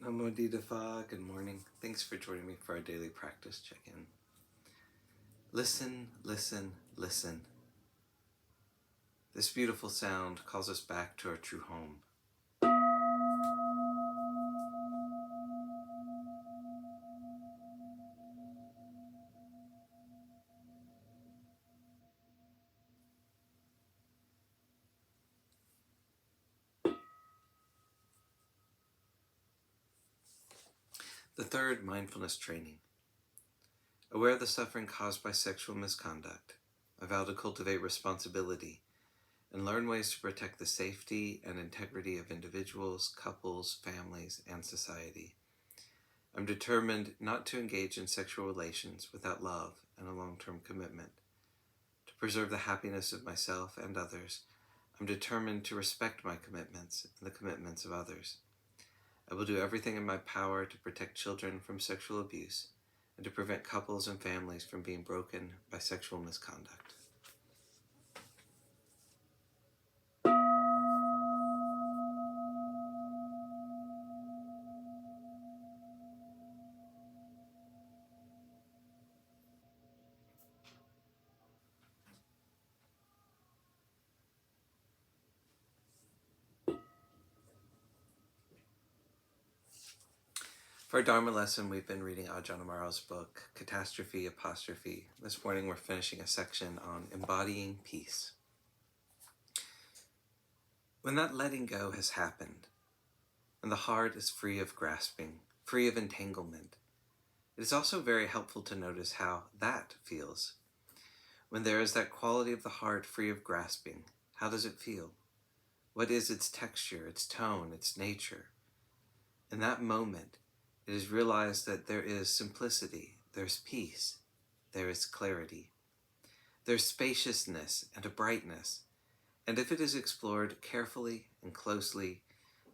Namo Phat, good morning. Thanks for joining me for our daily practice check-in. Listen, listen, listen. This beautiful sound calls us back to our true home. The third mindfulness training. Aware of the suffering caused by sexual misconduct, I vow to cultivate responsibility and learn ways to protect the safety and integrity of individuals, couples, families, and society. I'm determined not to engage in sexual relations without love and a long-term commitment. To preserve the happiness of myself and others, I'm determined to respect my commitments and the commitments of others. I will do everything in my power to protect children from sexual abuse and to prevent couples and families from being broken by sexual misconduct. For our Dharma lesson, we've been reading Ajahn Amaro's book, Catastrophe, Apostrophe. This morning we're finishing a section on embodying peace. When that letting go has happened, and the heart is free of grasping, free of entanglement, it is also very helpful to notice how that feels. When there is that quality of the heart free of grasping, how does it feel? What is its texture, its tone, its nature? In that moment, it is realized that there is simplicity, there's peace, there is clarity. There's spaciousness and a brightness, and if it is explored carefully and closely,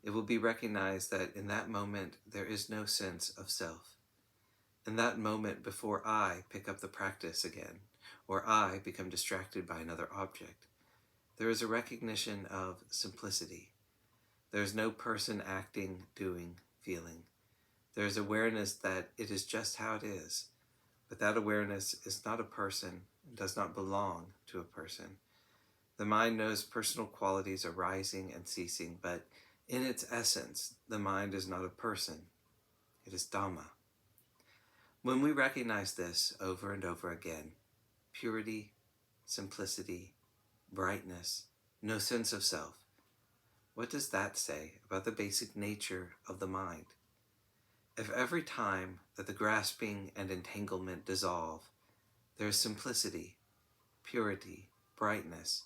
it will be recognized that in that moment there is no sense of self. In that moment before I pick up the practice again, or I become distracted by another object, there is a recognition of simplicity. There is no person acting, doing, feeling. There is awareness that it is just how it is, but that awareness is not a person and does not belong to a person. The mind knows personal qualities arising and ceasing, but in its essence, the mind is not a person. It is Dhamma. When we recognize this over and over again, purity, simplicity, brightness, no sense of self, what does that say about the basic nature of the mind? If every time that the grasping and entanglement dissolve, there is simplicity, purity, brightness,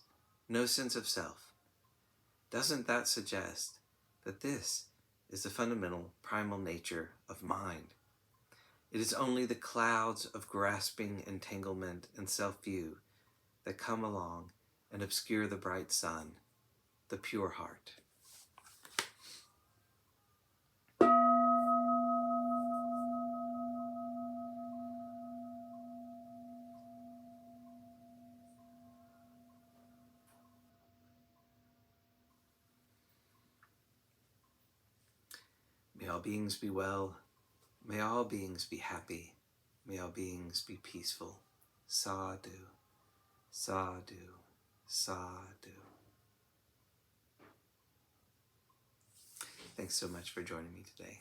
no sense of self, doesn't that suggest that this is the fundamental primal nature of mind? It is only the clouds of grasping, entanglement, and self-view that come along and obscure the bright sun, the pure heart. May all beings be well. May all beings be happy. May all beings be peaceful. Sadhu, sadhu, sadhu. Thanks so much for joining me today.